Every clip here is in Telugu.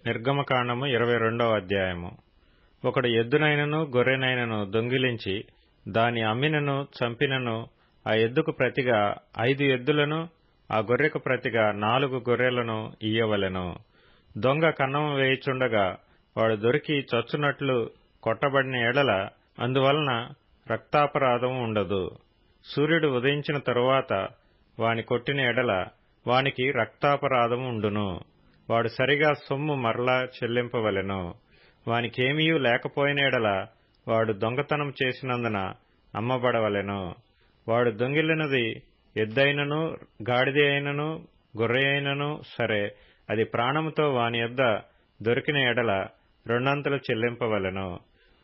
నిర్గమకాండము 22వ అధ్యాయము. ఒకడు ఎద్దునైనను గొర్రెనైనను దొంగిలించి దాని అమ్మినను చంపినను ఆ ఎద్దుకు ప్రతిగా 5 ఎద్దులను ఆ గొర్రెకు ప్రతిగా 4 గొర్రెలను ఇయ్యవలెను. దొంగ కన్నము వేయుచుండగా వాడు దొరికి చచ్చునట్లు కొట్టబడిన ఎడల అందువలన రక్తాపరాధం ఉండదు. సూర్యుడు ఉదయించిన తరువాత వాని కొట్టిన ఎడల వానికి రక్తాపరాధం ఉండును. వాడు సరిగా సొమ్ము మరలా చెల్లింపవలెను. వానికేమీయూ లేకపోయిన ఎడల వాడు దొంగతనం చేసినందున అమ్మబడవలెను. వాడు దొంగిలినది ఎద్దైనను గాడిద అయినను గొర్రె అయినను సరే, అది ప్రాణముతో వాని యొద్ద దొరికిన ఎడల రెండంతలు చెల్లింపవలెను.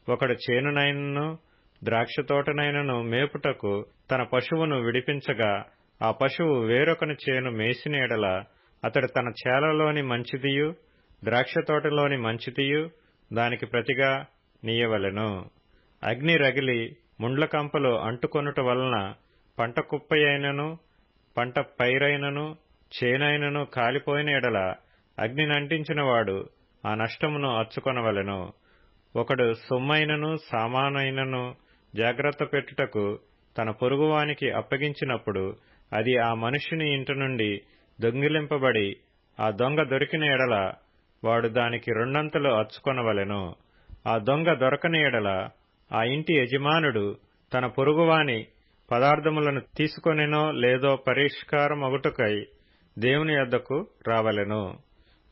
ఒకడు చేనునైనను ద్రాక్షతోటనైనను మేపుటకు తన పశువును విడిపించగా ఆ పశువు వేరొకని చేను మేసిన ఎడల అతడు తన చేలలోని మంచిదియు ద్రాక్షతోటలోని మంచిదియు దానికి ప్రతిగా నీయవలెను. అగ్ని రగిలి ముండ్ల కంపలు అంటుకొనుట వలన పంట కుప్పయైనను పంట పైరైనను చేనైనను కాలిపోయిన ఎడల అగ్నినంటించిన వాడు ఆ నష్టమును అచ్చుకొనవలెను. ఒకడు సొమ్మైనను సామానైనను జాగ్రత్త పెట్టుటకు తన పొరుగువానికి అప్పగించినప్పుడు అది ఆ మనుష్యుని ఇంట నుండి దొంగిలింపబడి ఆ దొంగ దొరికిన ఎడల వాడు దానికి రెండంతలు అచ్చుకొనవలెను. ఆ దొంగ దొరకని ఎడల ఆ ఇంటి యజమానుడు తన పొరుగువాని పదార్థములను తీసుకొనెనో లేదో పరిష్కారమగుటకై దేవుని యొద్దకు రావలెను.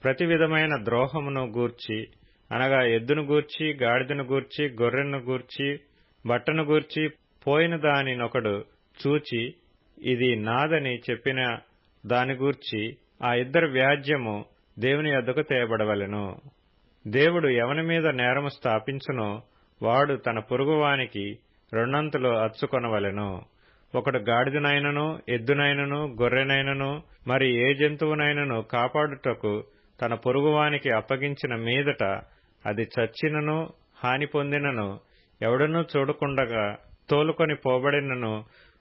ప్రతి విధమైన ద్రోహమును గూర్చి అనగా ఎద్దును గూర్చి గాడిదను గూర్చి గొర్రెను గూర్చి బట్టను గూర్చి పోయిన దానినొకడు చూచి ఇది నాదని చెప్పిన దాని గూర్చి ఆ ఇద్దరి వ్యాజ్యము దేవుని యొద్దకు తేబడవలెను. దేవుడు ఎవని మీద నేరము స్థాపించునో వాడు తన పొరుగువానికి రెండంతలు అచ్చుకొనవలెను. ఒకడు గాడిదనైనను ఎద్దునైనను గొర్రెనైనను మరి ఏ జంతువునైనను కాపాడుటకు తన పొరుగువానికి అప్పగించిన మీదట అది చచ్చినను హాని పొందినను ఎవడనూ చూడకుండగా తోలుకొని పోబడినను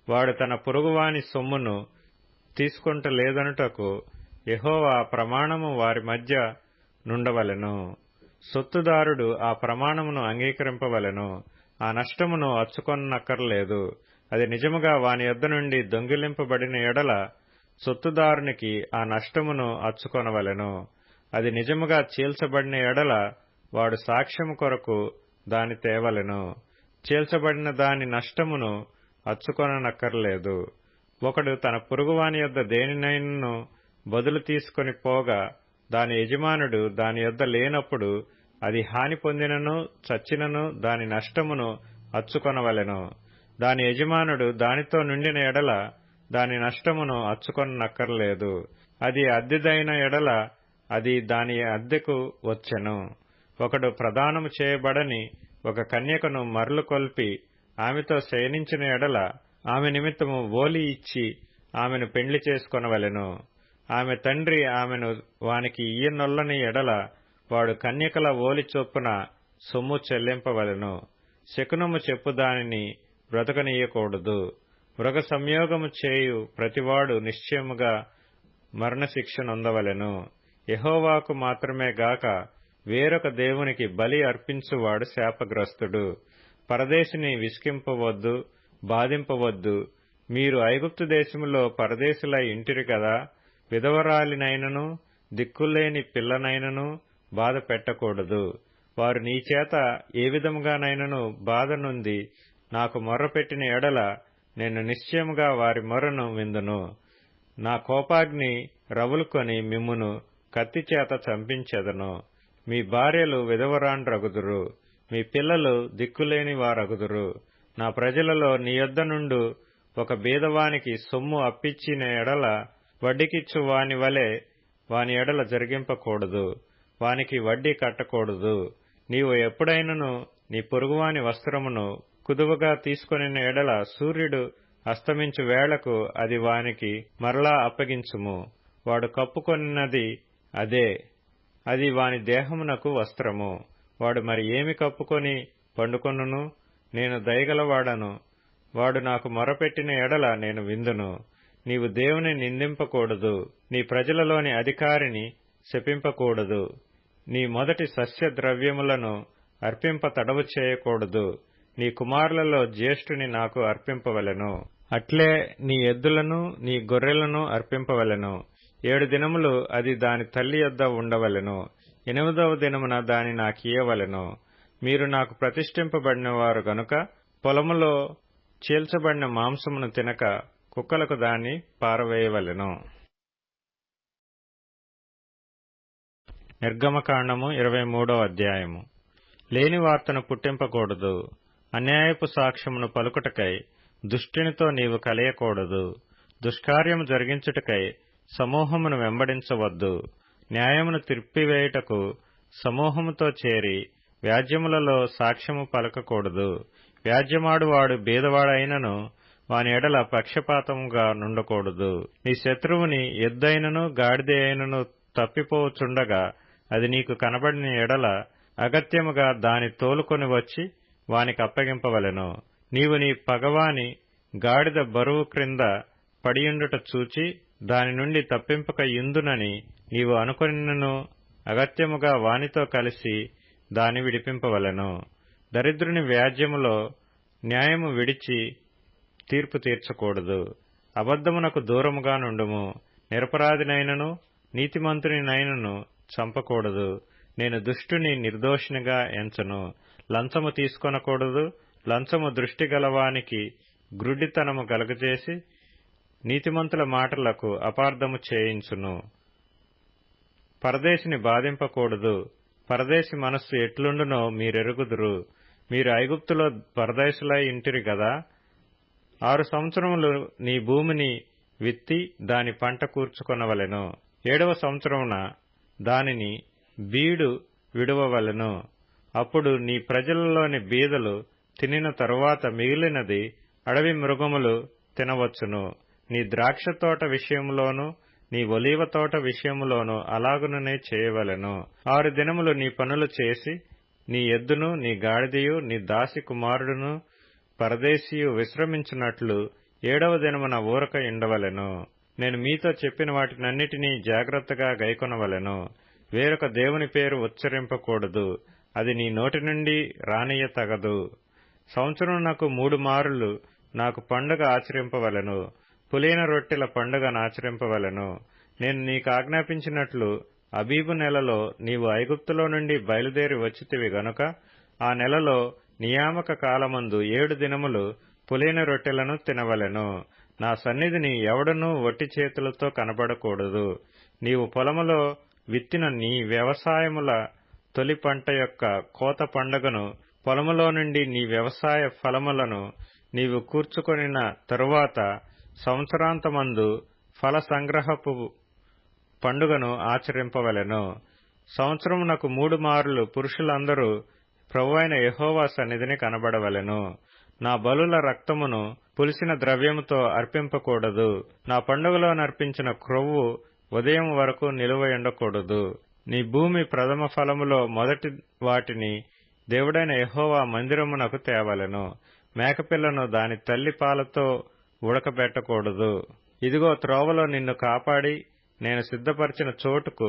వాడు తన పొరుగువాని సొమ్మును తీసుకొంటలేదనుటకు యెహోవా ప్రమాణము వారి మధ్య నుండవలెను. సొత్తుదారుడు ఆ ప్రమాణమును అంగీకరింపవలెను. ఆ నష్టమును అచ్చుకొనక్కరలేదు. అది నిజముగా వాని యొద్ద నుండి దొంగిలింపబడిన ఎడల సొత్తుదారునికి ఆ నష్టమును అచ్చుకొనవలెను. అది నిజముగా చీల్చబడిన ఎడల వాడు సాక్ష్యము కొరకు దాని తేవలెను. చీల్చబడిన దాని నష్టమును అచ్చుకొనక్కరలేదు. ఒకడు తన పొరుగువాని యొద్ద దేనినైనను బదులు తీసుకొని పోగా దాని యజమానుడు దాని యొద్ద లేనప్పుడు అది హాని పొందినను చచ్చినను దాని నష్టమును అచ్చుకొనవలెను. దాని యజమానుడు దానితో నిండిన ఎడల దాని నష్టమును అచ్చుకొనక్కరలేదు. అది అద్దెదైన ఎడల అది దాని అద్దెకు వచ్చెను. ఒకడు ప్రదానము చేయబడని ఒక కన్యకను మరలు కొల్పి ఆమెతో శయనించిన ఎడల ఆమె నిమిత్తము ఓలి ఇచ్చి ఆమెను పెండ్లి చేసుకొనవలెను. ఆమె తండ్రి ఆమెను వానికి ఇయ్యనొల్లని ఎడల వాడు కన్యకల ఓలి చొప్పున సొమ్ము చెల్లింపవలెను. శకునము చెప్పు దానిని బ్రతకనీయకూడదు. మృగ సంయోగము చేయు ప్రతివాడు నిశ్చయముగా మరణశిక్ష నొందవలెను. యెహోవాకు మాత్రమే గాక వేరొక దేవునికి బలి అర్పించువాడు శాపగ్రస్తుడు. పరదేశిని విసికింపవద్దు, బాధింపవద్దు. మీరు ఐగుప్తు దేశములో పరదేశులై ఇంటిరి కదా. విధవరాలినైనను దిక్కులేని పిల్లనైనను బాధ పెట్టకూడదు. వారు నీచేత ఏ విధముగానైనను బాధ నొంది నాకు మొర్రపెట్టిన ఎడల నేను నిశ్చయముగా వారి మొర్రను విందును. నా కోపాగ్ని రవులుకొని మిమ్మును కత్తిచేత చంపించెదను. మీ భార్యలు విధవరాండ్రగుదురు, మీ పిల్లలు దిక్కులేని వారగుదురు. నా ప్రజలలో నీ యొద్ద నుండు ఒక బీదవానికి సొమ్ము అప్పిచ్చిన ఎడల వడ్డీకిచ్చు వాని వలె వాని ఎడల జరిగింపకూడదు. వానికి వడ్డీ కట్టకూడదు. నీవు ఎప్పుడైనను నీ పొరుగువాని వస్త్రమును కుదువగా తీసుకొనిన ఎడల సూర్యుడు అస్తమించు వేళకు అది వానికి మరలా అప్పగించుము. వాడు కప్పుకొనినది అదే, అది వాని దేహమునకు వస్త్రము. వాడు మరి ఏమి కప్పుకొని పండుకొనును? నేను దయగలవాడను. వాడు నాకు మొరపెట్టిన ఎడల నేను విందును. నీవు దేవుని నిందింపకూడదు, నీ ప్రజలలోని అధికారిని శపింపకూడదు. నీ మొదటి సస్య ద్రవ్యములను అర్పింప తడవు చేయకూడదు. నీ కుమారులలో జ్యేష్ఠుని నాకు అర్పింపవలెను. అట్లే నీ ఎద్దులను నీ గొర్రెలను అర్పింపవలెను. 7 దినములు అది దాని తల్లి యొద్ద ఉండవలెను. 8వ దినమున దాని నాకియ్యవలెను. మీరు నాకు ప్రతిష్ఠింపబడినవారు గనుక పొలములో చీల్చబడిన మాంసమును తినక కుక్కలకు దాన్ని పారవేయవలెను. నిర్గమకాండము 23వ అధ్యాయము. లేని వార్తను పుట్టింపకూడదు. అన్యాయపు సాక్ష్యమును పలుకుటకై దుష్టునితో నీవు కలయకూడదు. దుష్కార్యము జరిగించుటకై సమూహమును వెంబడించవద్దు. న్యాయమును త్రిప్పివేయుటకు సమూహముతో చేరి వ్యాజ్యములలో సాక్ష్యము పలకకూడదు. వ్యాజ్యమాడువాడు బీదవాడైనను వాని ఎడల పక్షపాతముగా నుండకూడదు. నీ శత్రువుని ఎద్దైనను గాడిద అయినను తప్పిపోవచుండగా అది నీకు కనబడిన ఎడల అగత్యముగా దాని తోలుకొని వచ్చి వానికి అప్పగింపవలెను. నీవు నీ పగవాని గాడిద బరువు క్రింద పడియుండుట చూచి దాని నుండి తప్పింపక యుందునని నీవు అనుకొనినను అగత్యముగా వానితో కలిసి దాని విడిపింపవలెను. దరిద్రుని వ్యాజ్యములో న్యాయము విడిచి తీర్పు తీర్చకూడదు. అబద్ధమునకు దూరముగా నుండుము. నిరపరాధినైనను నీతిమంతునినైనను చంపకూడదు. నేను దుష్టుని నిర్దోషినిగా ఎంచను. లంచము తీసుకొనకూడదు. లంచము దృష్టి గలవానికి గ్రుడ్డితనము కలుగజేసి నీతిమంతుల మాటలకు అపార్థము చేయించును. పరదేశిని బాధింపకూడదు. పరదేశి మనస్సు ఎట్లుండునో మీరెరుగుదురు. మీరు ఐగుప్తులో పరదేశులై ఇంటిరి గదా. 6 సంవత్సరములు నీ భూమిని విత్తి దాని పంట కూర్చుకొనవలెను. 7వ సంవత్సరమున దానిని బీడు విడువవలెను. అప్పుడు నీ ప్రజలలోని బీదలు తినిన తరువాత మిగిలినది అడవి మృగములు తినవచ్చును. నీ ద్రాక్ష తోట విషయములోను నీ ఒలీవ తోట విషయములోను అలాగుననే చేయవలెను. 6 దినములు నీ పనులు చేసి నీ ఎద్దును నీ గాడిదయు నీ దాసి కుమారుడును పరదేశీయు విశ్రమించున్నట్లు 7వ దినమున ఊరక ఉండవలెను. నేను మీతో చెప్పిన వాటినన్నిటినీ జాగ్రత్తగా గైకొనవలెను. వేరొక దేవుని పేరు ఉచ్చరింపకూడదు. అది నీ నోటి నుండి రానియ తగదు. సంవత్సరమునకు 3 మారులు నాకు పండుగ ఆచరింపవలెను. పులియన రొట్టెల పండుగనాచరింపవలెను. నేను నీకు ఆజ్ఞాపించినట్లు అబీబు నెలలో నీవు ఐగుప్తులో నుండి బయలుదేరి వచ్చితివి గనుక ఆ నెలలో నియామక కాలమందు 7 దినములు పులియన రొట్టెలను తినవలెను. నా సన్నిధిని ఎవడనూ వట్టి చేతులతో కనబడకూడదు. నీవు పొలములో విత్తిన నీ వ్యవసాయముల తొలి పంట యొక్క కోత పండుగను, పొలములో నుండి నీ వ్యవసాయ ఫలములను నీవు కూర్చుకొనిన తరువాత సంవత్సరాంతమందు ఫల సంగ్రహపు పండుగను ఆచరింపవలెను. సంవత్సరమునకు 3 మారులు పురుషులందరూ ప్రభువైన యెహోవా సన్నిధిని కనబడవలెను. నా బలుల రక్తమును పులిసిన ద్రవ్యముతో అర్పింపకూడదు. నా పండుగలో నర్పించిన క్రొవ్వు ఉదయం వరకు నిలువయుండకూడదు. నీ భూమి ప్రథమ ఫలములో మొదటి వాటిని దేవుడైన యెహోవా మందిరమునకు తేవలెను. మేకపిల్లను దాని తల్లి పాలతో ఉడకబెట్టకూడదు. ఇదిగో త్రోవలో నిన్ను కాపాడి నేను సిద్ధపరిచిన చోటుకు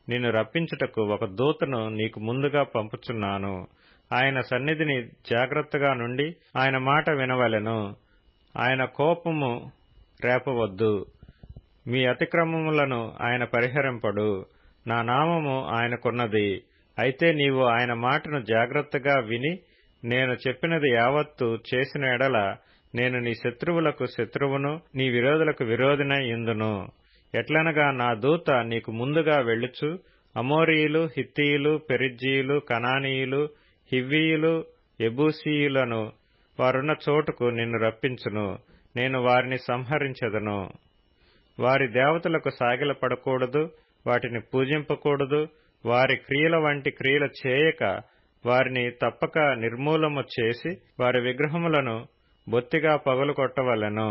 నిన్ను రప్పించుటకు ఒక దూతను నీకు ముందుగా పంపుచున్నాను. ఆయన సన్నిధిని జాగ్రత్తగా నుండి ఆయన మాట వినవలెను. ఆయన కోపము రేపవద్దు. మీ అతిక్రమములను ఆయన పరిహరింపడు. నా నామము ఆయనకున్నది. అయితే నీవు ఆయన మాటను జాగ్రత్తగా విని నేను చెప్పినది యావత్తు చేసిన ఎడల నేను నీ శత్రువులకు శత్రువును నీ విరోధులకు విరోధినై యుందును. ఎట్లనగా నా దూత నీకు ముందుగా వెళ్ళుచు అమోరీయులు, హిత్తీయులు, పెరిజ్జీయులు, కనానీయులు, హివ్వీయులు, యెబూసీయులను వారున్న చోటుకు నిన్ను రప్పించును. నేను వారిని సంహరించెదను. వారి దేవతలకు సాగిలపడకూడదు, వాటిని పూజింపకూడదు. వారి క్రియల వంటి క్రియలు చేయక వారిని తప్పక నిర్మూలము చేసి వారి విగ్రహములను బొత్తిగా పగలుకొట్టవలెను.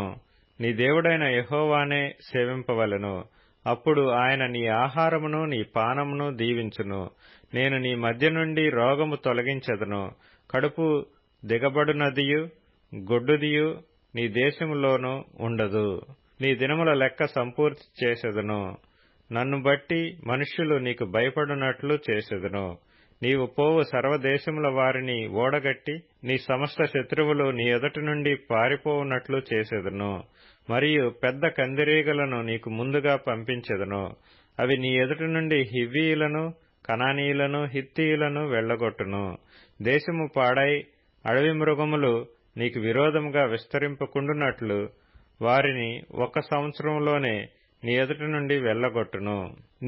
నీ దేవుడైన యెహోవానే సేవింపవలెను. అప్పుడు ఆయన నీ ఆహారమును నీ పానమును దీవించును. నేను నీ మధ్య నుండి రోగము తొలగించెదను. కడుపు దిగబడునదియు గొడ్డుదియు నీ దేశములోనూ ఉండదు. నీ దినముల లెక్క సంపూర్తి చేసెదను. నన్ను బట్టి మనుష్యులు నీకు భయపడునట్లు చేసెదను. నీవు పోవు సర్వదేశముల వారిని ఓడగట్టి నీ సమస్త శత్రువులు నీ ఎదుట నుండి పారిపోవునట్లు చేసెదను. మరియు పెద్ద కందిరీగలను నీకు ముందుగా పంపించెదను. అవి నీ ఎదుట నుండి హివ్వీయులను, కనానీయులను, హిత్తీయులను వెళ్లగొట్టును. దేశము పాడై అడవి మృగములు నీకు విరోధముగా విస్తరింపకుండునట్లు వారిని 1 సంవత్సరంలోనే నీ ఎదుట నుండి వెళ్లగొట్టును.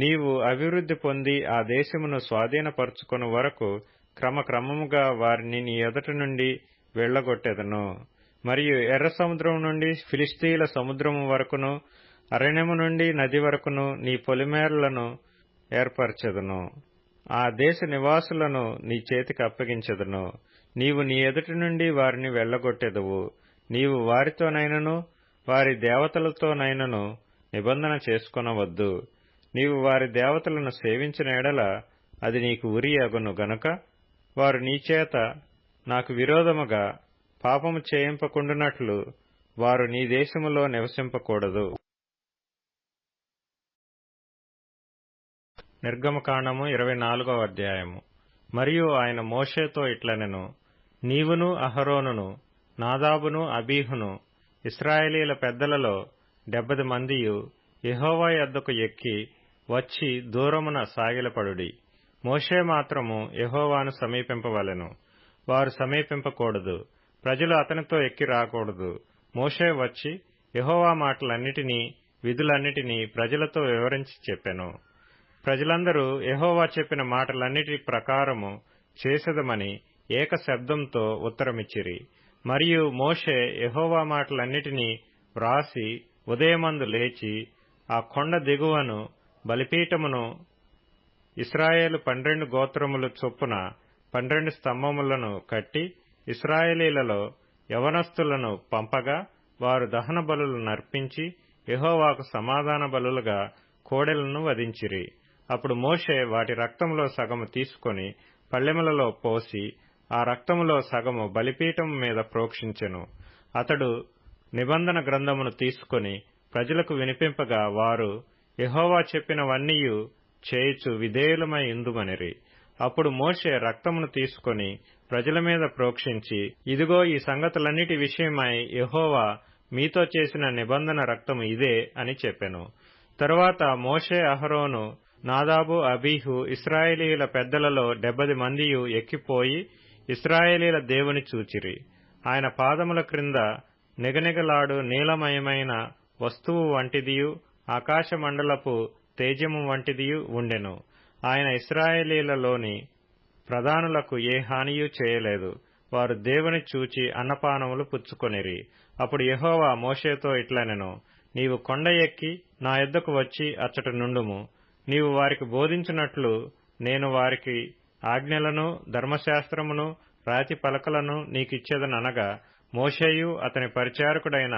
నీవు అభివృద్ధి పొంది ఆ దేశమును స్వాధీనపరుచుకొను వరకు క్రమక్రమముగా వారిని నీ ఎదుట నుండి వెళ్లగొట్టెదను. మరియు ఎర్ర సముద్రం నుండి ఫిలిష్తీయుల సముద్రము వరకును, అరణ్యము నుండి నది వరకును నీ పొలిమేరలను ఏర్పరచెదను. ఆ దేశ నివాసులను నీ చేతికి అప్పగించెదను. నీవు నీ ఎదుటి నుండి వారిని వెళ్లగొట్టెదవు. నీవు వారితోనైనను వారి దేవతలతోనైనను నిబంధన చేసుకొనవద్దు. నీవు వారి దేవతలను సేవించిన ఎడల అది నీకు ఉరి అగును గనుక వారు నీచేత నాకు విరోధముగా పాపము చేయింపకుండునట్లు వారు నీ దేశములో నివసింపకూడదు. నిర్గమకాండము 24వ అధ్యాయము. మరియు ఆయన మోషేతో ఇట్లనెను, నీవును అహరోనును నాదాబును అబీహును ఇశ్రాయేలీల పెద్దలలో 70 మందియు యెహోవా యొద్దకు ఎక్కి వచ్చి దూరమున సాగిలపడుడి. మోషే మాత్రము యెహోవాను సమీపింపవలెను, వారు సమీపింపకూడదు. ప్రజలు అతనితో ఎక్కి రాకూడదు. మోషే వచ్చి యెహోవా మాటలన్నిటినీ విధులన్నిటినీ ప్రజలతో వివరించి చెప్పెను. ప్రజలందరూ యెహోవా చెప్పిన మాటలన్నిటి ప్రకారము చేసెదమని ఏక శబ్దంతో ఉత్తరమిచ్చిరి. మరియు మోషే యెహోవా మాటలన్నిటినీ వ్రాసి ఉదయమందు లేచి ఆ కొండ దిగువను బలిపీఠమును ఇశ్రాయేలు 12 గోత్రములు చొప్పున 12 స్తంభములను కట్టి ఇశ్రాయేలీలలో యవనస్తులను పంపగా వారు దహన బలులు నర్పించి యెహోవాకు సమాధాన బలులుగా కోడెలను వధించిరి. అప్పుడు మోషే వాటి రక్తములో సగము తీసుకొని పళ్ళెములలో పోసి ఆ రక్తములో సగము బలిపీఠము మీద ప్రోక్షించెను. అతడు నిబంధన గ్రంథమును తీసుకొని ప్రజలకు వినిపింపగా వారు యెహోవా చెప్పినవన్నీయు చేయుచు విధేయులమై ఇందుమనిరి. అప్పుడు మోషే రక్తమును తీసుకొని ప్రజల మీద ప్రోక్షించి, ఇదిగో ఈ సంగతులన్నిటి విషయమై యెహోవా మీతో చేసిన నిబంధన రక్తము ఇదే అని చెప్పెను. తరువాత మోషే, అహరోను, నాదాబు, అబీహు ఇశ్రాయేలీయుల పెద్దలలో 70 మందియు ఎక్కిపోయి ఇశ్రాయేలీల దేవుని చూచిరి. ఆయన పాదముల క్రింద నిగనిగలాడు నీలమయమైన వస్తువు వంటిదియు ఆకాశమండలపు తేజము వంటిదియు ఉండెను. ఆయన ఇశ్రాయేలీలలోని ప్రధానులకు ఏ హానియూ చేయలేదు. వారు దేవుని చూచి అన్నపానములు పుచ్చుకొనిరి. అప్పుడు యెహోవా మోషేతో ఇట్లనెను, నీవు కొండ ఎక్కి నా యొద్దకు వచ్చి అచ్చట నుండుము. నీవు వారికి బోధించినట్లు నేను వారికి ఆజ్ఞలను, ధర్మశాస్త్రమును, రాతి పలకలను నీకిచ్చేదనగా మోషేయు అతని పరిచారకుడైన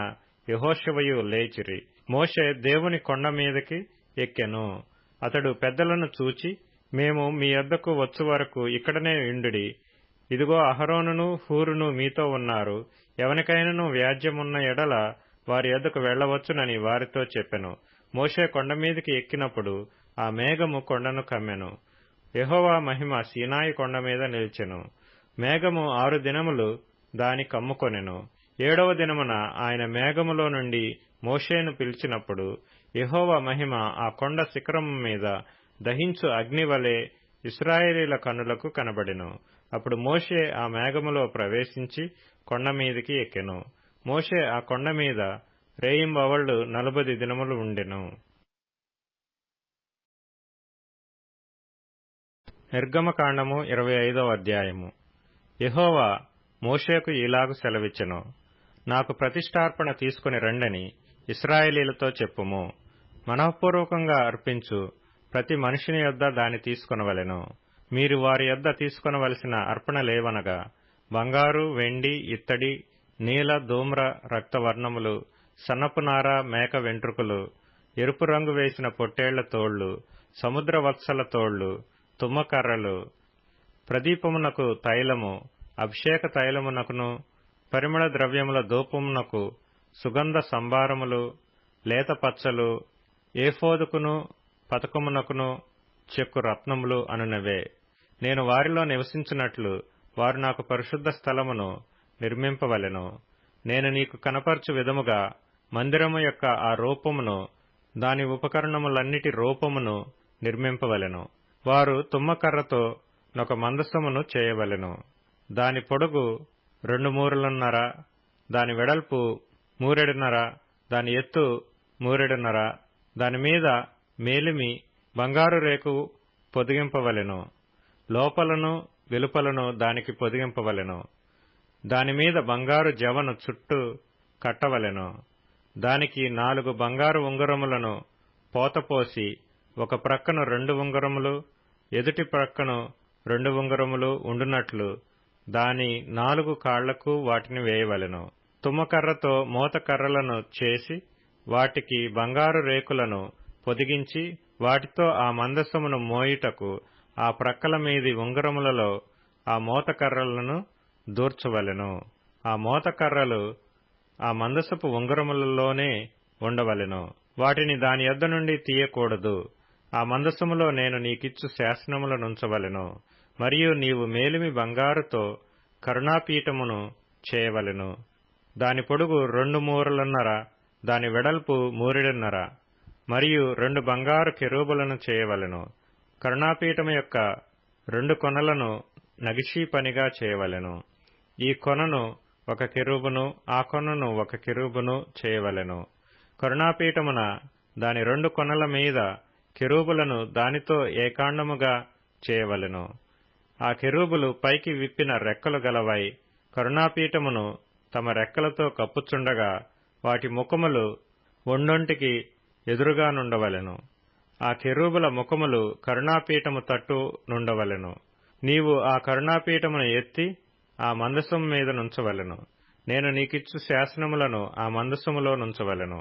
యెహోషువయు లేచిరి. మోషే దేవుని కొండ మీదకి ఎక్కెను. అతడు పెద్దలను చూచి, మేము మీ యొద్దకు వచ్చు వరకు ఇక్కడనే ఉండుడి. ఇదిగో అహరోనును హూరును మీతో ఉన్నారు. ఎవనికైనను వ్యాజ్యమున్న ఎడల వారి యొద్దకు వెళ్లవచ్చునని వారితో చెప్పెను. మోషే కొండ మీదికి ఎక్కినప్పుడు ఆ మేఘము కొండను కమ్మెను. యెహోవా మహిమ సీనాయి కొండ మీద నిలిచెను. మేఘము 6 దినములు దాని కమ్ముకొనెను. 7వ దినమున ఆయన మేఘములో నుండి మోషేను పిలిచినప్పుడు యెహోవా మహిమ ఆ కొండ శిఖరము మీద దహించు అగ్నివలే ఇశ్రాయేలీల కన్నులకు కనబడెను. అప్పుడు మోషే ఆ మేఘములో ప్రవేశించి కొండ మీదికి ఎక్కెను. మోషే ఆ కొండ మీద రేయింబవళ్లు 40 దినములు ఉండెను. నిర్గమకాండము 25వ అధ్యాయము. యెహోవా మోషేకు ఇలాగు సెలవిచ్చెను, నాకు ప్రతిష్ఠార్పణ తీసుకుని రండని ఇశ్రాయేలీలతో చెప్పుము. మనఃపూర్వకంగా అర్పించు ప్రతి మనిషిని యొద్ద దాని తీసుకొనవలెను. మీరు వారి యొద్ద తీసుకొనవలసిన అర్పణలేవనగా బంగారు, వెండి, ఇత్తడి, నీల, ధూమ్ర, రక్తవర్ణములు, సన్నపునార, మేక వెంట్రుకలు, ఎరుపు రంగు వేసిన పొట్టేళ్ల తోళ్లు, సముద్ర వత్సల తోళ్లు, తుమ్మకర్రలు, ప్రదీపమునకు తైలము, అభిషేక తైలమునకును పరిమళ ద్రవ్యముల ధూపమునకు సుగంధ సంభారములు, లేత పచ్చలు, ఏఫోదుకును పతకమునకును చెక్కు రత్నములు అనునవే. నేను వారిలో నివసించినట్లు వారు నాకు పరిశుద్ధ స్థలమును నిర్మింపవలెను. నేను నీకు కనపరచు విధముగా మందిరము యొక్క ఆ రూపమును, దాని ఉపకరణములన్నిటి రూపమును నిర్మింపవలెను. వారు తుమ్మకర్రతో నొక మందసమును చేయవలెను. దాని పొడుగు 2 మూరలున్నర, దాని వెడల్పు 3 మూరెడున్నర, దాని ఎత్తు 3 మూరెడున్నర. దానిమీద మేలిమి బంగారు రేకు పొదిగింపవలెను. లోపలను వెలుపలను దానికి పొదిగింపవలెను. దానిమీద బంగారు జవను చుట్టూ కట్టవలెను. దానికి 4 బంగారు ఉంగరములను పోతపోసి, ఒక ప్రక్కను 2 ఉంగరములు, ఎదుటి ప్రక్కను 2 ఉంగరములు ఉండునట్లు దాని 4 కాళ్లకు వాటిని వేయవలెను. తుమ్మకర్రతో మోతకర్రలను చేసి వాటికి బంగారు రేకులను పొదిగించి, వాటితో ఆ మందసమును మోయుటకు ఆ ప్రక్కల మీది ఉంగరములలో ఆ మోతకర్రలను దూర్చవలెను. ఆ మోతకర్రలు ఆ మందసపు ఉంగరములలోనే ఉండవలెను. వాటిని దాని యొద్ద నుండి తీయకూడదు. ఆ మందసములో నేను నీకిచ్చు శాసనములనుంచవలెను. మరియు నీవు మేలిమి బంగారుతో కరుణాపీఠమును చేయవలెను. దాని పొడుగు 2 మూరలున్నర, దాని వెడల్పు 3 మూరెడున్నర. మరియు 2 బంగారు కెరూబులను చేయవలెను. కరుణాపీఠము యొక్క 2 కొనలను నగిషీ పనిగా చేయవలెను. ఈ కొనను ఒక కెరూబును, ఆ కొనను ఒక కెరూబును చేయవలెను. కరుణాపీఠమున దాని 2 కొనల మీద కెరూబులను దానితో ఏకాండముగా చేయవలెను. ఆ కెరూబులు పైకి విప్పిన రెక్కలు గలవై కరుణాపీఠమును తమ రెక్కలతో కప్పుచుండగా వాటి ముఖములు ఒండొంటికి ఎదురుగా నుండవలెను. ఆ కెరూబుల ముఖములు కరుణాపీఠము తట్టు నుండవలెను. నీవు ఆ కరుణాపీఠమును ఎత్తి ఆ మందసము మీద నుంచవలెను. నేను నీకిచ్చు శాసనములను ఆ మందసములో నుంచవలెను.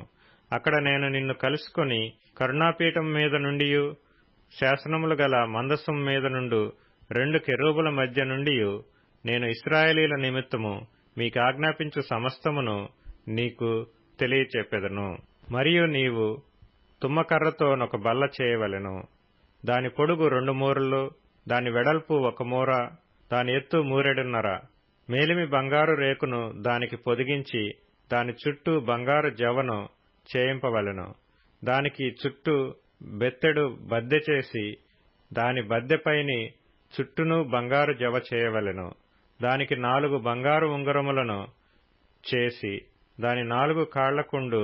అక్కడ నేను నిన్ను కలుసుకొని కరుణాపీఠం మీద నుండియు శాసనములు గల మందసము మీద నుండు 2 కెరూబుల మధ్య నుండియు నేను ఇశ్రాయేలీల నిమిత్తము మీకు ఆజ్ఞాపించు సమస్తమును నీకు తెలియచెప్పెదను. మరియు నీవు తుమ్మకర్రతో నొక బల్ల చేయవలెను. దాని పొడుగు 2 మూరలు, దాని వెడల్పు 1 మూర, దాని ఎత్తు 3 మూరెడున్నర. మేలిమి బంగారు రేకును దానికి పొదిగించి దాని చుట్టూ బంగారు జవను చేయింపవలెను. దానికి చుట్టూ బెత్తెడు బద్దె చేసి దాని బద్దెపైని చుట్టూను బంగారు జవ చేయవలెను. దానికి 4 బంగారు ఉంగరములను చేసి దాని 4 కాళ్లకుండు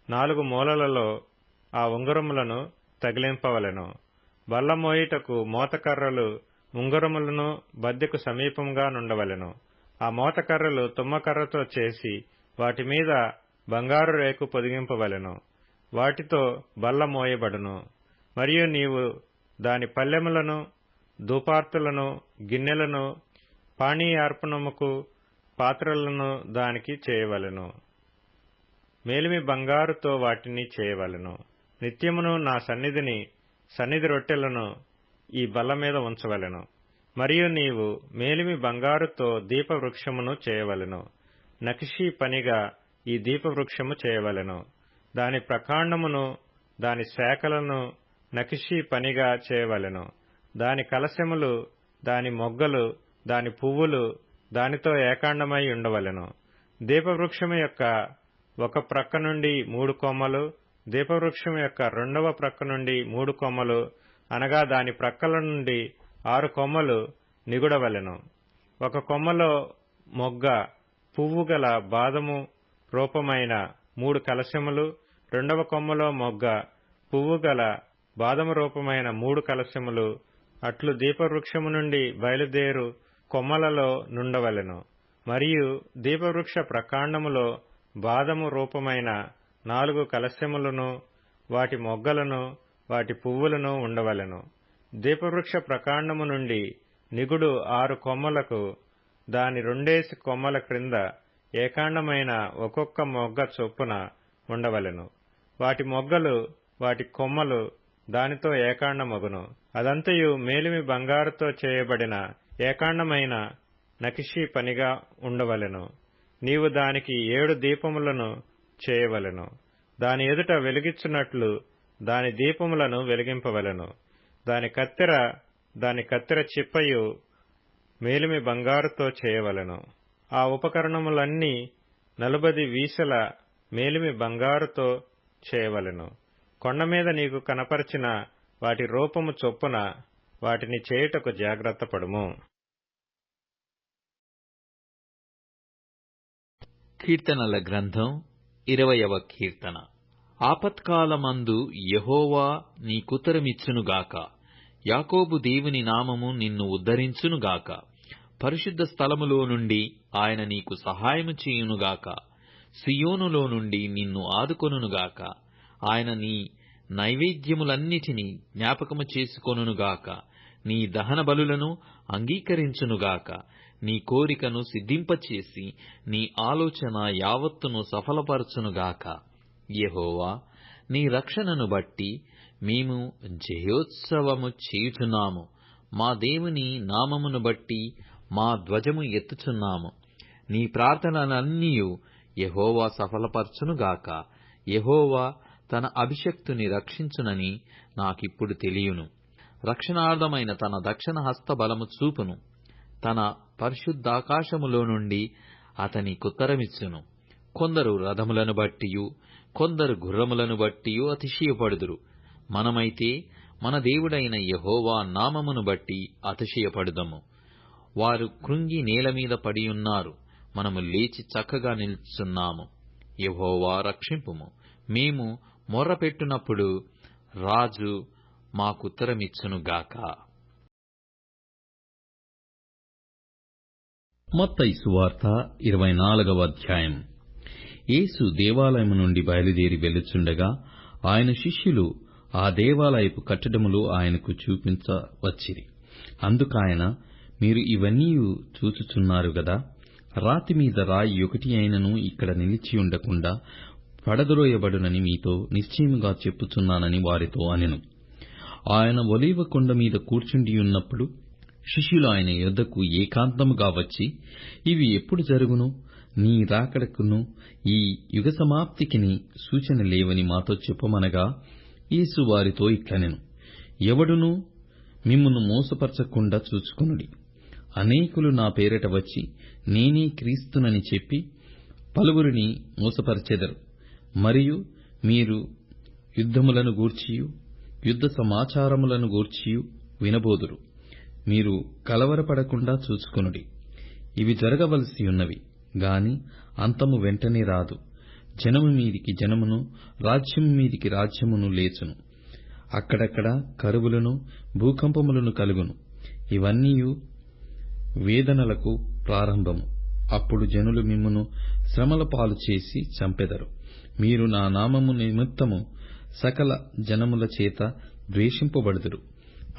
4 మూలలలో ఆ ఉంగరములను తగిలింపవలెను. బల్ల మోయుటకు మోతకర్రలు ఉంగరములను బద్దెకు సమీపంగా నుండవలెను. ఆ మోతకర్రలు తుమ్మకర్రతో చేసి వాటి మీద బంగారు రేకు పొదిగింపవలెను. వాటితో బల్ల మోయబడును. మరియు నీవు దాని పల్లెములను, ధూపార్తులను, గిన్నెలను, పానీయార్పణముకు పాత్రలను దానికి చేయవలెను. మేలిమి బంగారుతో వాటిని చేయవలెను. నిత్యమును నా సన్నిధి రొట్టెలను ఈ బల్ల మీద ఉంచవలెను. మరియు నీవు మేలిమి బంగారుతో దీపవృక్షమును చేయవలెను. నకిషీ పనిగా ఈ దీపవృక్షము చేయవలెను. దాని ప్రకాండమును దాని శాఖలను నకిషీ పనిగా చేయవలెను. దాని కలశములు, దాని మొగ్గలు, దాని పువ్వులు దానితో ఏకాండమై ఉండవలెను. దీపవృక్షము యొక్క ఒక ప్రక్క నుండి 3 కొమ్మలు, దీపవృక్షము యొక్క 2వ ప్రక్క నుండి 3 కొమ్మలు, అనగా దాని ప్రక్కల నుండి 6 కొమ్మలు నిగుడవలెను. ఒక కొమ్మలో మొగ్గ పువ్వు గల బాదము రూపమైన 3 కలశములు, 2వ కొమ్మలో మొగ్గ పువ్వు గల బాదము రూపమైన 3 కలశములు అట్లు దీపవృక్షము నుండి బయలుదేరు కొమ్మలలో నుండవలెను. మరియు దీపవృక్ష ప్రకాండములో బాదము రూపమైన 4 కలశములను, వాటి మొగ్గలను, వాటి పువ్వులను ఉండవలెను. దీపవృక్ష ప్రకాండము నుండి నిగుడు 6 కొమ్మలకు దాని 2 కొమ్మల క్రింద ఏకాండమైన ఒక్కొక్క మొగ్గ చొప్పున ఉండవలెను. వాటి మొగ్గలు, వాటి కొమ్మలు దానితో ఏకాండమగును. అదంతయు మేలిమి బంగారుతో చేయబడిన ఏకాండమైన నకిషీ పనిగా ఉండవలెను. నీవు దానికి 7 దీపములను చేయవలెను. దాని ఎదుట వెలిగిచ్చున్నట్లు దాని దీపములను వెలిగింపవలెను. దాని కత్తెర చిప్పయు మేలిమి బంగారుతో చేయవలెను. ఆ ఉపకరణములన్నీ 40 వీసల మేలిమి బంగారుతో చేయవలెను. కొండమీద నీకు కనపరచిన వాటి రూపము చొప్పున వాటిని చేయుటకు జాగ్రత్తపడుము. కీర్తనల గ్రంథం 20వ కీర్తన. ఆపత్కాలమందు యెహోవా నీకుత్తరమిచ్చునుగాక. యాకోబు దేవుని నామము నిన్ను ఉద్ధరించునుగాక. పరిశుద్ధ స్థలములో నుండి ఆయన నీకు సహాయము చేయునుగాక. సియోనులో నుండి నిన్ను ఆదుకొనుగాక. ఆయన నీ నైవేద్యములన్నిటినీ జ్ఞాపకము చేసుకొనుగాక. నీ దహన బలులను అంగీకరించునుగాక. నీ కోరికను సిద్ధింపచేసి నీ ఆలోచన యావత్తును సఫలపరచునుగాక. యెహోవా, నీ రక్షణను బట్టి మేము జయోత్సవము చేయుచున్నాము. మా దేవుని నామమును బట్టి మా ధ్వజము ఎత్తుచున్నాము. నీ ప్రార్థనలన్నీయు యెహోవా సఫలపరచునుగాక. యెహోవా తన అభిషిక్తుని రక్షించునని నాకిప్పుడు తెలియును. రక్షణార్థమైన తన దక్షిణ హస్త బలము చూపును. తన పరిశుద్ధాకాశములో నుండి అతనికుత్తరమిచ్చును. కొందరు రథములను బట్టియు కొందరు గుర్రములను బట్టియు అతిశయపడుదురు. మనమైతే మన దేవుడైన యెహోవా నామమును బట్టి అతిశయపడుదము. వారు కృంగి నేలమీద పడియున్నారు. మనము లేచి చక్కగా నిలుచున్నాము. యెహోవా రక్షింపుము. మేము మొర్రపెట్టునప్పుడు రాజు మాకుత్తరమిచ్చునుగాక. మత్తయి సువార్త 24వ అధ్యాయం. యేసు దేవాలయము నుండి బయలుదేరి వెళ్ళుచుండగా ఆయన శిష్యులు ఆ దేవాలయపు కట్టడములు ఆయనకు చూపించవచ్చిరి. అందుకాయన, మీరు ఇవన్నీ చూచుచున్నారు గదా, రాతి మీద రాయి ఒకటి అయినను ఇక్కడ నిలిచియుండకుండా పడద్రోయబడునని మీతో నిశ్చయముగా చెప్పుచున్నానని వారితో అనెను. ఆయన ఒలీవ కొండ మీద కూర్చుండియున్నప్పుడు శిష్యులు ఆయన యొద్దకు ఏకాంతముగా వచ్చి, ఇవి ఎప్పుడు జరుగును? నీ రాకడకును ఈ యుగ సమాప్తికిని సూచన లేవని మాతో చెప్పమనగా, యేసు వారితో ఇట్లనెను, ఎవడునూ మిమ్మును మోసపరచకుండా చూచుకొనుడి. అనేకులు నా పేరట వచ్చి నేనే క్రీస్తునని చెప్పి పలువురిని మోసపరచెదరు. మరియు మీరు యుద్ధములను గూర్చియు యుద్ధ సమాచారములను గూర్చియు వినబోదురు. మీరు కలవరపడకుండా చూచుకొనుడి. ఇవి జరగవలసి ఉన్నవి గాని అంతము వెంటనే రాదు. జనము మీదికి జనమును, రాజ్యము మీదికి రాజ్యమును లేచును. అక్కడక్కడ కరువులను, భూకంపములను కలుగును. ఇవన్నీయు వేదనలకు ప్రారంభము. అప్పుడు జనులు మిమ్మును శ్రమల పాలు చేసి చంపెదరు. మీరు నా నామము నిమిత్తము సకల జనముల చేత ద్వేషింపబడుదురు.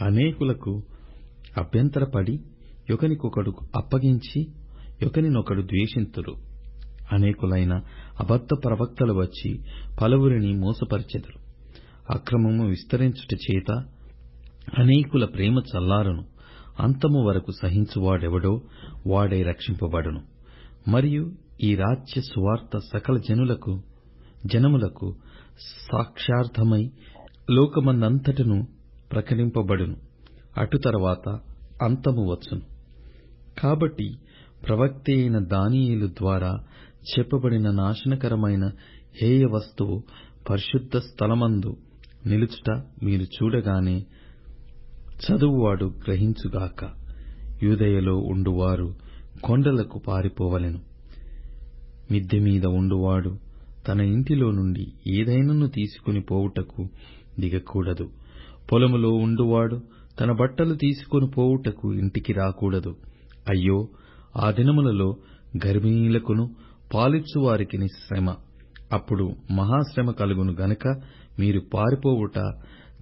అనేకులకు అభ్యంతరపడి ఒకనికొకడు అప్పగించి ఒకనినొకడు ద్వేషింతురు. అనేకులైన అబద్ధ ప్రవక్తలు వచ్చి పలువురిని మోసపరిచెదరు. అక్రమము విస్తరించుట చేత అనేకుల ప్రేమ చల్లారును. అంతము వరకు సహించువాడెవడో వాడై రక్షింపబడును. మరియు ఈ రాజ్య సువార్త సకల జనములకు సాక్ష్యార్థమై లోకమందంతటను ప్రకటింపబడును. అటు తర్వాత అంతము వచ్చును. కాబట్టి ప్రవక్త అయిన దానియేలు ద్వారా చెప్పబడిన నాశనకరమైన హేయ వస్తువు పరిశుద్ధ స్థలమందు నిలుచుట మీరు చూడగానే చదువువాడు గ్రహించుగాక. యూదయలో ఉండువారు కొండలకు పారిపోవలెను. మిద్దె మీద ఉండువాడు తన ఇంటిలో నుండి ఏదైనను తీసుకుని పోవుటకు దిగకూడదు. పొలములో ఉండువాడు తన బట్టలు తీసుకొని పోవుటకు ఇంటికి రాకూడదు. అయ్యో, ఆ దినములలో గర్భిణీలకును పాలిచ్చువారికి శ్రమ. అప్పుడు మహాశ్రమ కలుగును గనుక మీరు పారిపోవుట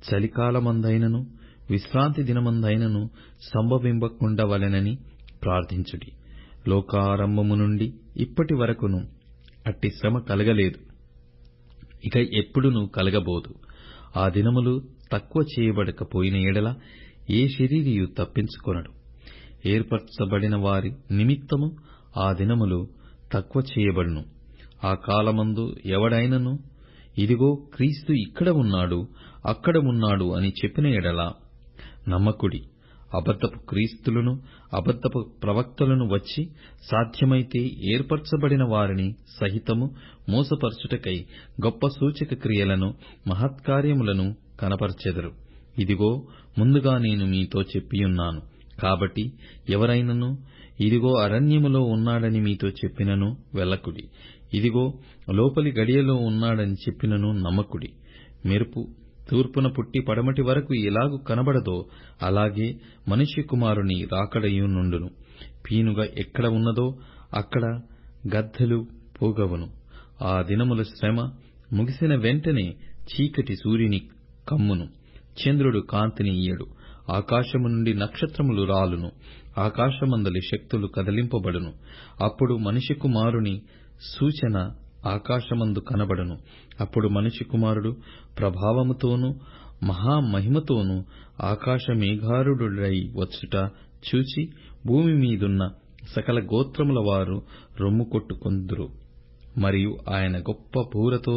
చలికాలమందైనను విశ్రాంతి దినమందైనను సంభవింపకుండవలెనని ప్రార్థించుడి. లోకారంభము నుండి ఇప్పటి వరకును అట్టి శ్రమ కలగలేదు, ఇక ఎప్పుడునూ కలగబోదు. ఆ దినములు తక్కువ చేయబడకపోయిన ఎడల ఏ శరీరియు తప్పించుకొనడు. ఏర్పరచబడిన వారి నిమిత్తము ఆ దినములు తక్కువ చేయబడును. ఆ కాలమందు ఎవడైనను, ఇదిగో క్రీస్తు ఇక్కడ ఉన్నాడు అక్కడ ఉన్నాడు అని చెప్పిన ఎడల నమ్మకుడి. అబద్ధపు క్రీస్తులను అబద్ధపు ప్రవక్తలను వచ్చి సాధ్యమైతే ఏర్పరచబడిన వారిని సహితము మోసపరచుటకై గొప్ప సూచక క్రియలను మహత్కార్యములను కనపరచెదరు. ఇదిగో ముందుగా నేను మీతో చెప్పియున్నాను. కాబట్టి ఎవరైనను ఇదిగో అరణ్యములో ఉన్నాడని మీతో చెప్పినను వెళ్ళకుడి, ఇదిగో లోపలి గడియలో ఉన్నాడని చెప్పినను నమ్మకుడి. మెరుపు తూర్పున పుట్టి పడమటి వరకు ఎలాగు కనబడదో అలాగే మనుష్య కుమారుని రాకడయు నుండును. పీనుగ ఎక్కడ ఉన్నదో అక్కడ గద్దెలు పోగవును. ఆ దినముల శ్రమ ముగిసిన వెంటనే చీకటి సూర్యుని కమ్మును, చంద్రుడు కాంతిని ఇయ్యడు, ఆకాశము నుండి నక్షత్రములు రాలును, ఆకాశమందలి శక్తులు కదిలింపబడును. అప్పుడు మనిషి కుమారుని సూచన ఆకాశమందు కనబడును. అప్పుడు మనిషి కుమారుడు ప్రభావముతోనూ మహామహిమతోనూ ఆకాశమేఘారూఢుడై వచ్చుట చూచి భూమి మీదున్న సకల గోత్రముల వారు రొమ్ము కొట్టుకొందురు. మరియు ఆయన గొప్ప బూరతో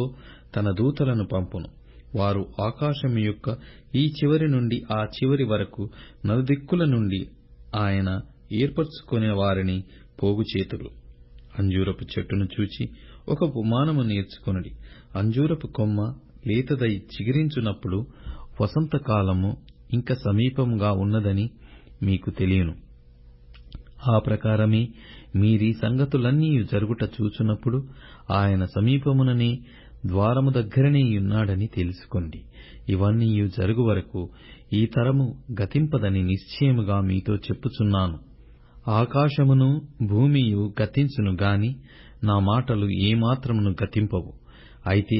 తన దూతలను పంపును. వారు ఆకాశము యొక్క ఈ చివరి నుండి ఆ చివరి వరకు నలుదిక్కుల నుండి ఆయన ఏర్పరచుకొనిన వారిని పోగుచేతురు. అంజూరపు చెట్టును చూచి ఒక ఉపమానము నేర్చుకొనుడి. అంజూరపు కొమ్మ లేతదై చిగిరించునప్పుడు వసంతకాలము ఇంక సమీపముగా ఉన్నదని మీకు తెలియను. ఆ ప్రకారమే మీరీ సంగతులన్నీ జరుగుట చూచున్నప్పుడు ఆయన సమీపముననే ద్వారము దగ్గరనే ఉన్నాడని తెలుసుకోండి. ఇవన్నీ జరుగు వరకు ఈ తరము గతింపదని నిశ్చయముగా మీతో చెప్పుచున్నాను. ఆకాశమును భూమియు గతించును గాని నా మాటలు ఏమాత్రమును గతింపవు. అయితే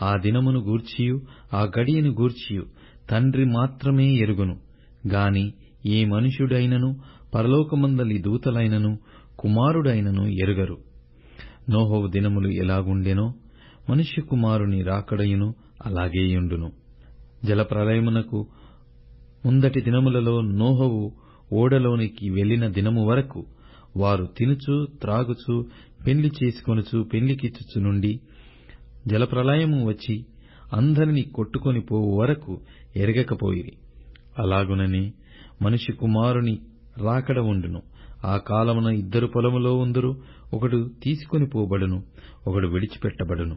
ఆ దినమును గూర్చియు ఆ గడియను గూర్చియు తండ్రి మాత్రమే ఎరుగును గాని ఏ మనుష్యుడైనను పరలోకమందలి దూతలైనను కుమారుడైనను ఎరుగరు. నోహవు దినములు ఎలాగుండెనో మనుష్య కుమారుని రాకడయును అలాగేయుండును. జలప్రళయమునకు ముందటి దినములలో నోహవు ఓడలోనికి వెళ్లిన దినము వరకు వారు తినుచు త్రాగుచు పెండ్లి చేసుకొనుచు పెండ్లికిచ్చుచు నుండి జలప్రళయము వచ్చి అందరినీ కొట్టుకొని పోవు వరకు ఎరగకపోయిరి. అలాగుననే మనిషి కుమారుని రాకడ ఉండును. ఆ కాలమున ఇద్దరు పొలములో ఉందురు, ఒకడు తీసుకొని పోబడును, ఒకడు విడిచిపెట్టబడును.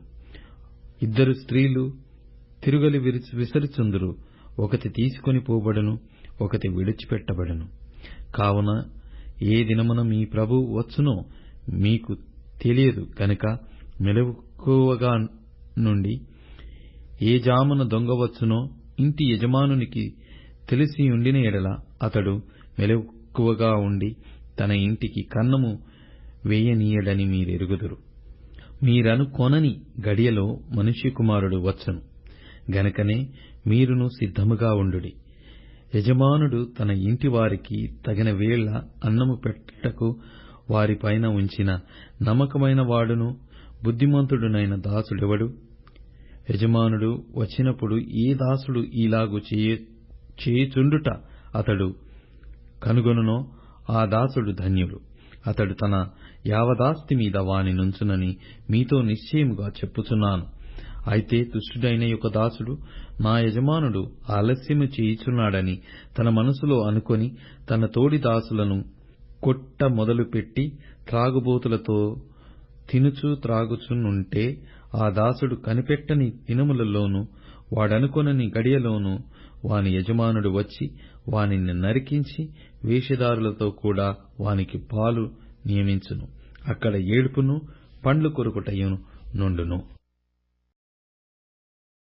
ఇద్దరు స్త్రీలు తిరుగలి విసరుచుందురు, ఒకటి తీసుకొని పోబడును, ఒకటి విడిచిపెట్టబడును. కావున ఏ దినమున మీ ప్రభువు వచ్చునో మీకు తెలియదు కనుక మెలకువగా నుండి, ఏ జామున దొంగ వచ్చునో ఇంటి యజమానునికి తెలిసి ఉండిన ఎడల అతడు మెలకువగా ఉండి తన ఇంటికి కన్నము వేయనీయడని మీరెరుగుదురు. మీరనుకొనని గడియలో మనుష్య కుమారుడు వచ్చును గనుకనే మీరును సిద్ధముగా ఉండుడి. యజమానుడు తన ఇంటి వారికి తగిన వేళ అన్నము పెట్టుటకు వారిపైన ఉంచిన నమ్మకమైన వాడును బుద్ధిమంతుడునైన దాసుడెవడు? యజమానుడు వచ్చినప్పుడు ఏ దాసుడు ఈలాగు చేయుచుండుట అతడు కనుగొనునో ఆ దాసుడు ధన్యుడు. అతడు తన యావదాస్తి మీద వాని నుంచునని మీతో నిశ్చయముగా చెప్పుచున్నాను. అయితే దుష్టుడైన ఒక దాసుడు నా యజమానుడు ఆలస్యము చేయుచున్నాడని తన మనసులో అనుకొని తన తోడి దాసులను కొట్ట మొదలుపెట్టి త్రాగుబోతులతో తినుచు త్రాగుచునుంటే ఆ దాసుడు కనిపెట్టని దినములలోనూ వాడనుకొనని గడియలోనూ వాని యజమానుడు వచ్చి వానిని నరికించి వేషధారులతో కూడా వానికి పాలు నియమించును. అక్కడ ఏడుపును పండ్లు కొరుకుటయు నుండును.